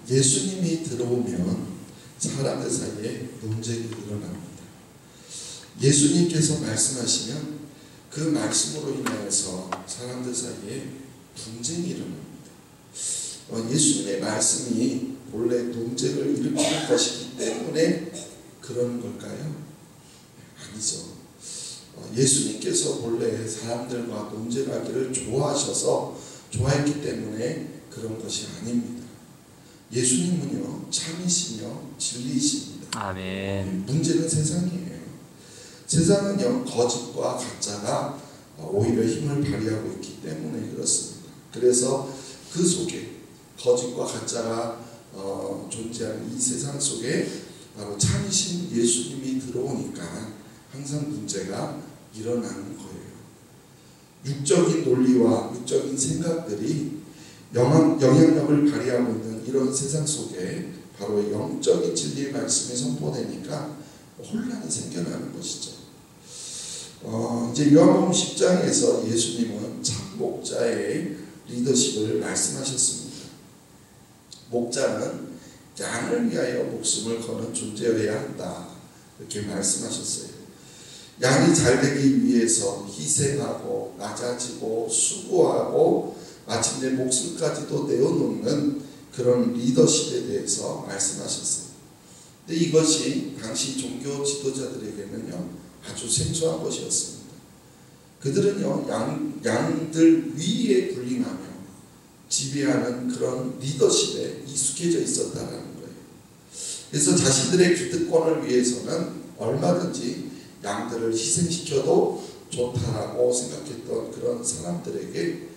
예수님이 들어오면 사람들 사이에 논쟁이 일어납니다. 예수님께서 말씀하시면 그 말씀으로 인하여서 사람들 사이에 분쟁이 일어납니다. 예수님의 말씀이 본래 논쟁을 일으키는 것이기 때문에 그런 걸까요? 아니죠. 예수님께서 본래 사람들과 논쟁하기를 좋아했기 때문에 그런 것이 아닙니다. 예수님은요 참이시며 진리이십니다. 아멘. 문제는 세상이에요. 세상은요 거짓과 가짜가 오히려 힘을 발휘하고 있기 때문에 그렇습니다. 그래서 그 속에 거짓과 가짜가 존재하는 이 세상 속에 바로 참이신 예수님이 들어오니까 항상 문제가 일어나는 거예요. 육적인 논리와 육적인 생각들이 영향력을 발휘하고 있는 이런 세상 속에 바로 영적인 진리의 말씀이 선포되니까 혼란이 생겨나는 것이죠. 이제 요한복음 10장에서 예수님은 참 목자의 리더십을 말씀하셨습니다. 목자는 양을 위하여 목숨을 거는 존재여야 한다. 이렇게 말씀하셨어요. 양이 잘 되기 위해서 희생하고 낮아지고 수고하고 마침내 목숨까지도 내어놓는 그런 리더십에 대해서 말씀하셨어요. 근데 이것이 당시 종교 지도자들에게는요 아주 생소한 것이었습니다. 그들은요 양들 위에 군림하며 지배하는 그런 리더십에 익숙해져 있었다는 거예요. 그래서 자신들의 기득권을 위해서는 얼마든지 양들을 희생시켜도 좋다라고 생각했던 그런 사람들에게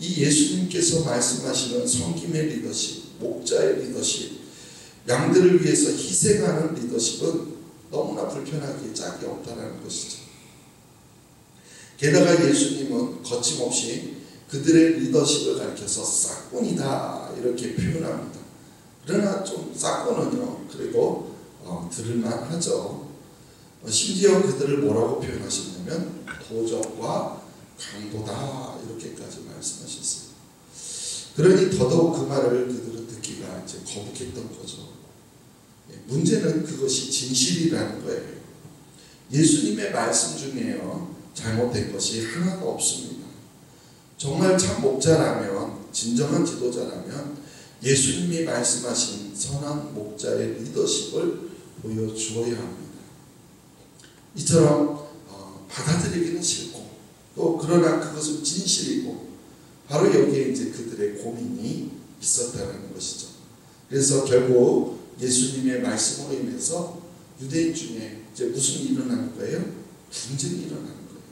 이 예수님께서 말씀하시는 섬김의 리더십, 목자의 리더십, 양들을 위해서 희생하는 리더십은 너무나 불편하기에 짝이 없다는 것이죠. 게다가 예수님은 거침없이 그들의 리더십을 가리켜서 싹군이다 이렇게 표현합니다. 그러나 좀 싹군은요 그래도 들을만 하죠. 심지어 그들을 뭐라고 표현하셨냐면 도적과 강도다 이렇게까지 말씀하셨어요. 그러니 더더욱 그 말을 그들은 듣기가 이제 거북했던 거죠. 문제는 그것이 진실이라는 거예요. 예수님의 말씀 중에요 잘못된 것이 하나도 없습니다. 정말 참 목자라면 진정한 지도자라면 예수님이 말씀하신 선한 목자의 리더십을 보여주어야 합니다. 이처럼 받아들이기는 싫고 또 그러나 그것은 진실이고 바로 여기에 이제 그들의 고민이 있었다는 것이죠. 그래서 결국 예수님의 말씀으로 인해서 유대인 중에 이제 무슨 일이 일어나는 거예요? 분쟁이 일어나는 거예요.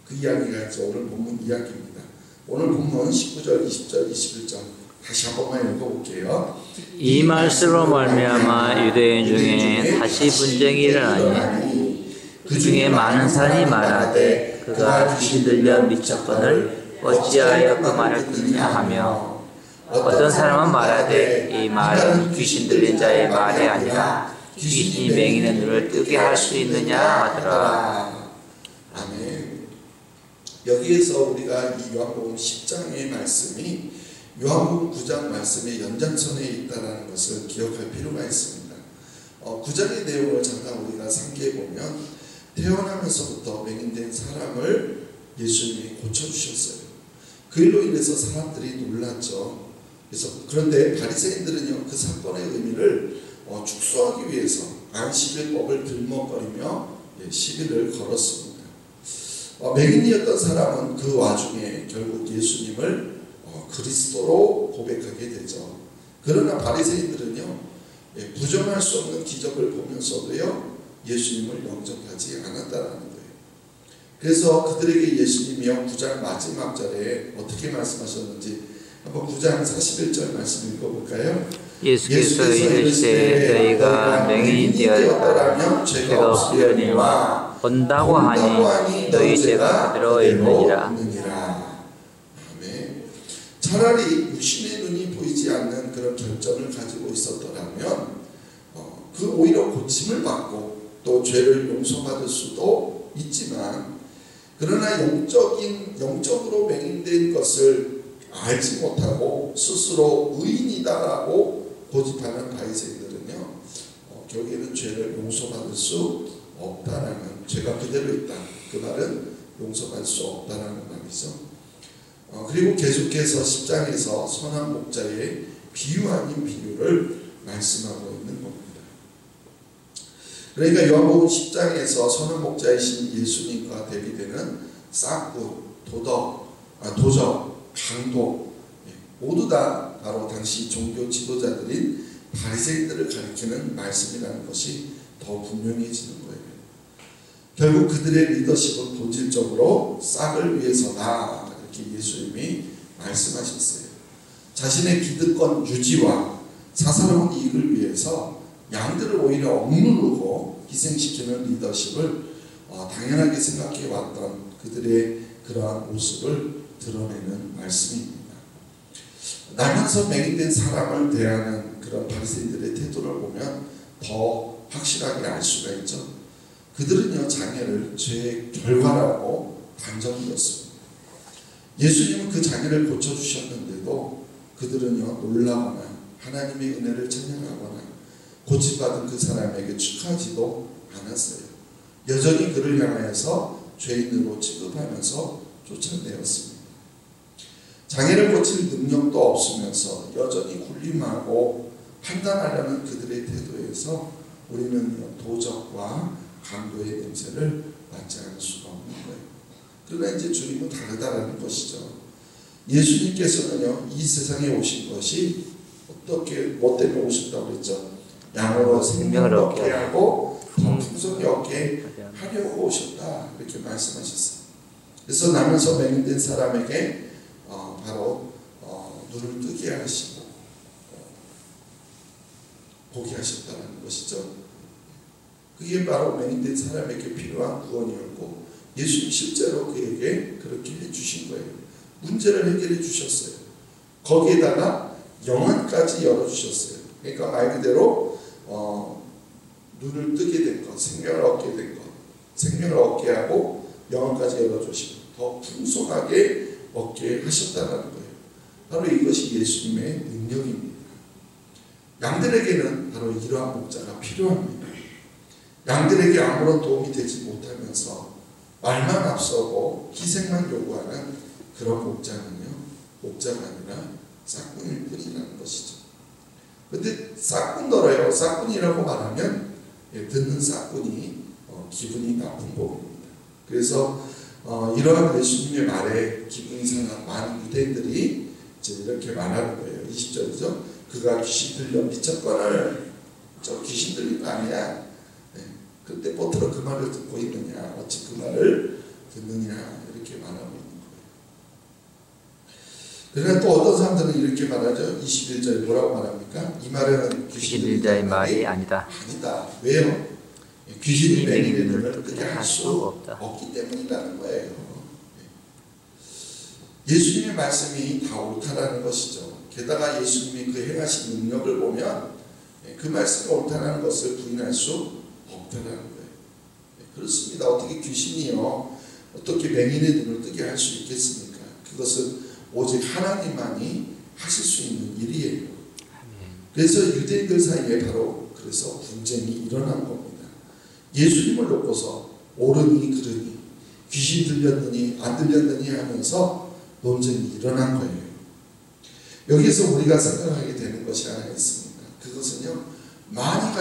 그 이야기가 이제 오늘 본문 이야기입니다. 오늘 본문 19절, 20절, 21절 다시 한 번만 읽어볼게요. 이 말씀으로 말미암아 유대인 중에 다시 분쟁이 일어나니 그 중에 많은 사람이 말하되 그가 귀신 들려 미쳤거늘 어찌하여 그 말을 듣느냐 하며 어떤 사람은 말하되 이 말은 귀신 들린 자의 말이 아니라 귀신이 맹인의 눈을 뜨게 할 수 있느냐 하더라. 아멘. 여기에서 우리가 이 요한복음 10장의 말씀이 요한복음 9장 말씀의 연장선에 있다는 것을 기억할 필요가 있습니다. 9장의 내용을 잠깐 우리가 상기해 보면 태어나면서부터 맹인된 사람을 예수님이 고쳐주셨어요. 그 일로 인해서 사람들이 놀랐죠. 그런데 바리새인들은요 그 사건의 의미를 축소하기 위해서 안식일법을 들먹거리며 시비를 걸었습니다. 맹인이었던 사람은 그 와중에 결국 예수님을 그리스도로 고백하게 되죠. 그러나 바리새인들은요 부정할 수 없는 기적을 보면서도요 예수님을 영접하지 않았다는 거예요. 그래서 그들에게 예수님이요 9장 마지막 절에 어떻게 말씀하셨는지 한번 9장 41절 말씀 읽어볼까요? 예수께서 이르시되 너희가 맹인이 되었더라면 죄가 없으려니와 본다고 하니 너희 죄가 그대로 있느니라. 아멘. 차라리 육신의 눈이 보이지 않는 그런 결점을 가지고 있었더라면 그 오히려 고침을 받고 또 죄를 용서받을 수도 있지만 그러나 영적으로 맹인된 것을 알지 못하고 스스로 의인이다라고 고집하는 바리새인들은요, 결국에는 죄를 용서받을 수 없다라는, 죄가 그대로 있다, 그 말은 용서받을 수 없다라는 말이죠. 그리고 계속해서 10장에서 선한 목자의 비유 아닌 비유를 말씀하고 있는 겁니다. 그러니까 요한복음 10장에서 선한 목자이신 예수님과 대비되는 싹군, 도적, 강도 모두 다 바로 당시 종교 지도자들인 바리새인들을 가리키는 말씀이라는 것이 더 분명해지는 거예요. 결국 그들의 리더십은 본질적으로 싹을 위해서다, 이렇게 예수님이 말씀하셨어요. 자신의 기득권 유지와 사사로운 이익을 위해서 양들을 오히려 억누르고 희생시키는 리더십을 당연하게 생각해왔던 그들의 그러한 모습을 드러내는 말씀입니다. 나면서 맹인된 사람을 대하는 그런 바리새인들의 태도를 보면 더 확실하게 알 수가 있죠. 그들은요, 장애를 죄의 결과라고 단정지었습니다. 예수님은 그 장애를 고쳐주셨는데도 그들은요, 놀라거나 하나님의 은혜를 찬양하거나 고침받은 그 사람에게 축하하지도 않았어요. 여전히 그를 향하여서 죄인으로 취급하면서 쫓아내었습니다. 장애를 고칠 능력도 없으면서 여전히 군림하고 판단하려는 그들의 태도에서 우리는 도적과 강도의 냄새를 맡지 않을 수가 없는 거예요. 그러나 이제 주님은 다르다라는 것이죠. 예수님께서는요, 이 세상에 오신 것이 어떻게, 뭐 때문에 오셨다고 그랬죠? 양으로 생명을 얻게 하고 더 풍성히 얻게 하려고 오셨다, 이렇게 말씀하셨어요. 그래서 나면서 맹인된 사람에게 바로 눈을 뜨게 하시고 보게 하셨다는 것이죠. 그게 바로 맹인된 사람에게 필요한 구원이었고, 예수님 실제로 그에게 그렇게 해주신 거예요. 문제를 해결해 주셨어요. 거기에다가 영안까지 열어주셨어요. 그러니까 말 그대로 눈을 뜨게 된 것, 생명을 얻게 된 것, 생명을 얻게 하고 영안까지 열어주시고 더 풍성하게 얻게 하셨다는 거예요. 바로 이것이 예수님의 능력입니다. 양들에게는 바로 이러한 목자가 필요합니다. 양들에게 아무런 도움이 되지 못하면서 말만 앞서고 희생만 요구하는 그런 목자는요, 목자가 아니라 싹군일 뿐이라는 것이죠. 그런데 싹군더러요, 싹군이라고 말하면 듣는 싹군이 기분이 나쁜 법입니다. 그래서 이러한 예수님의 말에 기분이 상한 많은 유대인들이 이제 이렇게 말하는 거예요. 20절이죠. 그가 귀신 들려 미쳤거늘, 저 귀신 들린 거 아니야? 그때 뽀트로 그 말을 듣고 있느냐, 어찌 그 말을 듣느냐, 이렇게 말하고 있는 거예요. 그러나 또 어떤 사람들은 이렇게 말하죠. 21절에 뭐라고 말합니까? 이 말은 귀신 들린 자의 말이 아니다. 왜요? 귀신이 맹인의 눈을 뜨게 할 수 없기 때문이라는 거예요. 예수님의 말씀이 다 옳다라는 것이죠. 게다가 예수님이 그 행하신 능력을 보면 그 말씀이 옳다는 것을 부인할 수 없다라는 거예요. 그렇습니다. 어떻게 귀신이요, 어떻게 맹인의 눈을 뜨게 할 수 있겠습니까? 그것은 오직 하나님만이 하실 수 있는 일이에요. 그래서 유대인들 사이에 바로 그래서 분쟁이 일어난 겁니다. 예수님을 놓고서 옳으니 그르니, 귀신 들렸느니 안 들렸느니 하면서 논쟁이 일어난 거예요. 여기서 우리가 생각하게 되는 것이 하나 있습니다. 그것은요, 많이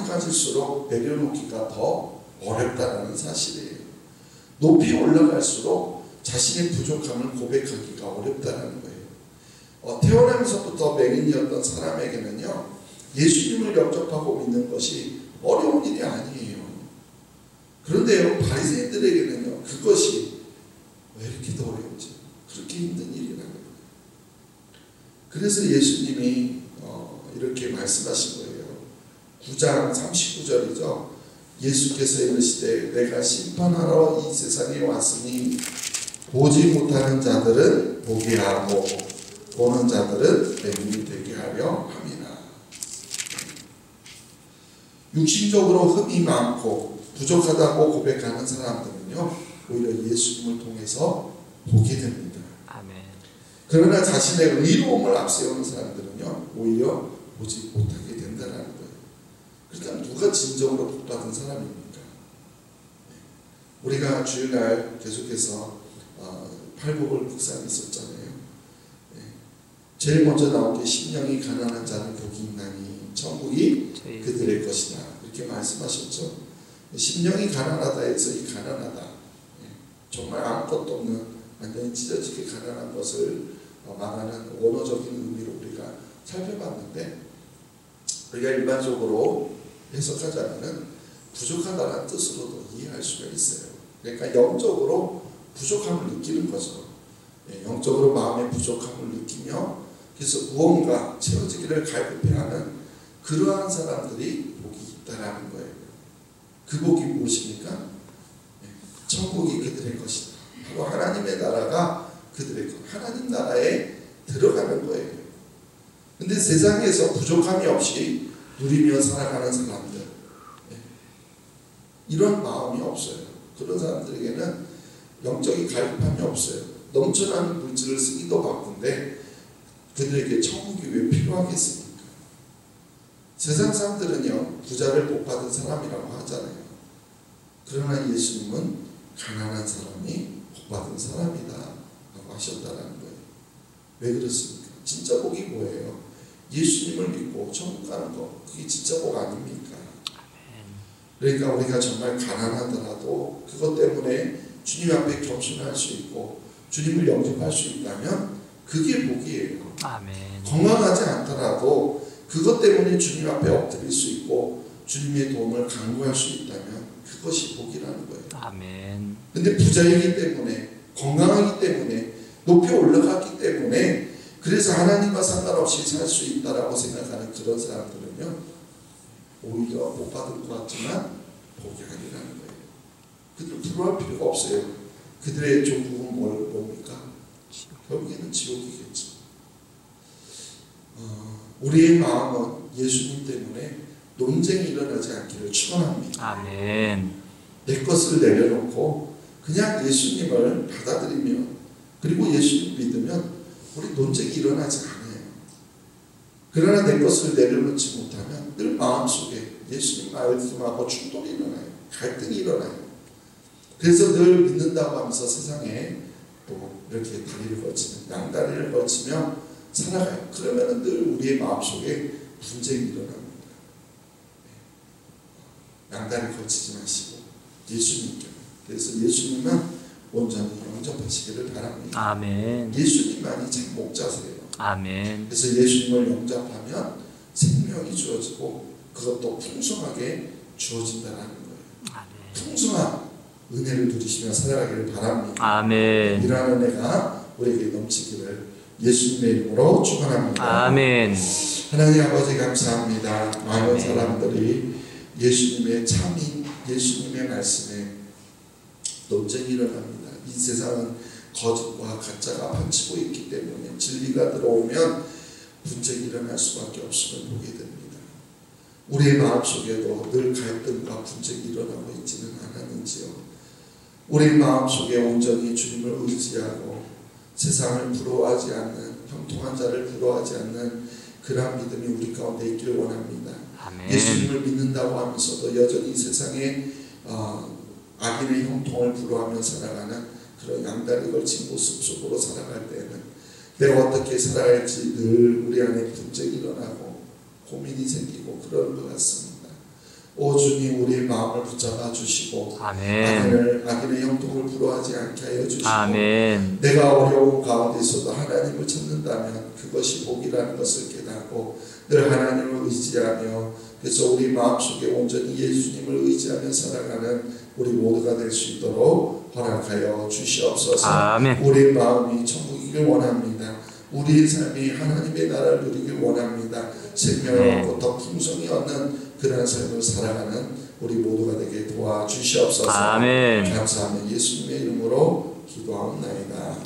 가질수록 내려놓기가 더 어렵다는 사실이에요. 높이 올라갈수록 자신의 부족함을 고백하기가 어렵다는 거예요. 태어나면서부터 맹인이었던 사람에게는요, 예수님을 영접하고 믿는 것이 어려운 일이 아니에요. 그런데요, 바리새인들에게는요, 그것이 왜 이렇게 더 어려운지, 그렇게 힘든 일이라는 거예요. 그래서 예수님이 이렇게 말씀하신 거예요. 9장 39절이죠. 예수께서 이르시되 내가 심판하러 이 세상에 왔으니 보지 못하는 자들은 보게 하고 보는 자들은 맹인이 되게 하려 함이라. 육신적으로 흠이 많고 부족하다고 고백하는 사람들은요, 오히려 예수님을 통해서 보게 됩니다. 아멘. 그러나 자신의 의로움을 앞세우는 사람들은요, 오히려 보지 못하게 된다는 거예요. 그러니까 누가 진정으로 복받은 사람입니까? 우리가 주일날 계속해서 팔복을 묵상했었잖아요. 제일 먼저 나온 게 심령이 가난한 자는 복이 있나니 천국이 그들의 것이다. 이렇게 말씀하셨죠. 심령이 가난하다 해서 이 가난하다, 정말 아무것도 없는 완전히 찢어지게 가난한 것을 말하는 원어적인 의미로 우리가 살펴봤는데, 우리가 일반적으로 해석하자면 부족하다는 뜻으로도 이해할 수가 있어요. 그러니까 영적으로 부족함을 느끼는 거죠. 영적으로 마음의 부족함을 느끼며 그래서 무언가 채워지기를 갈급해하는 그러한 사람들이 복이 있다라는 거예요. 그 복이 무엇입니까? 천국이 그들의 것이다. 바로 하나님의 나라가 그들의 것, 하나님 나라에 들어가는 거예요. 근데 세상에서 부족함이 없이 누리며 살아가는 사람들, 이런 마음이 없어요. 그런 사람들에게는 영적인 갈급함이 없어요. 넘쳐나는 물질을 쓰기도 바쁜데 그들에게 천국이 왜 필요하겠습니까? 세상 사람들은요, 부자를 복받은 사람이라고 하잖아요. 그러나 예수님은 가난한 사람이 복받은 사람이다 라고 하셨다는 거예요. 왜 그렇습니까? 진짜 복이 뭐예요? 예수님을 믿고 천국 가는 거, 그게 진짜 복 아닙니까? 그러니까 우리가 정말 가난하더라도 그것 때문에 주님 앞에 겸손할 수 있고 주님을 영접할 수 있다면 그게 복이에요. 아멘. 건강하지 않더라도 그것 때문에 주님 앞에 엎드릴 수 있고 주님의 도움을 간구할 수 있다면 그것이 복이라는 거예요. 아멘. 근데 부자이기 때문에, 건강하기 때문에, 높이 올라갔기 때문에 그래서 하나님과 상관없이 살 수 있다라고 생각하는 그런 사람들은요, 오히려 못 받을 것 같지만 복이 아니라는 거예요. 그들 부러워할 필요가 없어요. 그들의 종국은 뭡니까? 결국에는 지옥이겠죠. 우리의 마음은 예수님 때문에 논쟁이 일어나지 않기를 축원합니다. 아멘. 내 것을 내려놓고 그냥 예수님을 받아들이며 그리고 예수님 믿으면 우리 논쟁이 일어나지 않아요. 그러나 내 것을 내려놓지 못하면 늘 마음속에 예수님 말씀하고 충돌이 일어나요. 갈등이 일어나요. 그래서 늘 믿는다고 하면서 세상에 또 이렇게 다리를 걸치는 양다리를 걸치며 살아가요. 그러면 늘 우리의 마음속에 분쟁이 일어납니다. 양다리 걸치지 마시고 예수님께, 그래서 예수님만 온전히 영접하시기를 바랍니다. 아멘. 예수님만이 참 목자세요. 아멘. 그래서 예수님을 영접하면 생명이 주어지고 그것도 풍성하게 주어진다는 거예요. 아멘. 풍성한 은혜를 누리시며 살아가기를 바랍니다. 아멘. 이러한 은혜가 우리에게 넘치기를 예수님의 이름으로 축원합니다. 아멘. 하나님 아버지 감사합니다. 많은 아멘. 사람들이 예수님의 참인 예수님의 말씀에 논쟁이 일어납니다. 이 세상은 거짓과 가짜가 판치고 있기 때문에 진리가 들어오면 분쟁이 일어날 수밖에 없음을 보게 됩니다. 우리의 마음속에도 늘 갈등과 분쟁이 일어나고 있지는 않았는지요. 우리 마음속에 온전히 주님을 의지하고 세상을 부러워하지 않는, 형통한 자를 부러워하지 않는 그러한 믿음이 우리 가운데 있기를 원합니다. 아멘. 예수님을 믿는다고 하면서도 여전히 세상에 악인의 형통을 부러워하며 살아가는 그런 양다리 걸친 모습 속으로 살아갈 때는 내가 어떻게 살아갈지 늘 우리 안에 분쟁이 일어나고 고민이 생기고 그럴 것 같습니다. 오 주님, 우리의 마음을 붙잡아 주시고 아멘. 악인의 형통을 부러워하지 않게 하여 주시고 아멘. 내가 어려운 가운데서도 하나님을 찾는다면 그것이 복이라는 것을 깨닫고 늘 하나님을 의지하며 그래서 우리 마음속에 온전히 예수님을 의지하며 살아가는 우리 모두가 될 수 있도록 허락하여 주시옵소서. 아멘. 우리의 마음이 천국이길 원합니다. 우리의 삶이 하나님의 나라를 누리길 원합니다. 생명을 얻고 더 풍성히 얻는 그런 삶을 살아가는 우리 모두가 되게 도와주시옵소서. 아멘. 감사하며 예수님의 이름으로 기도하옵나이다.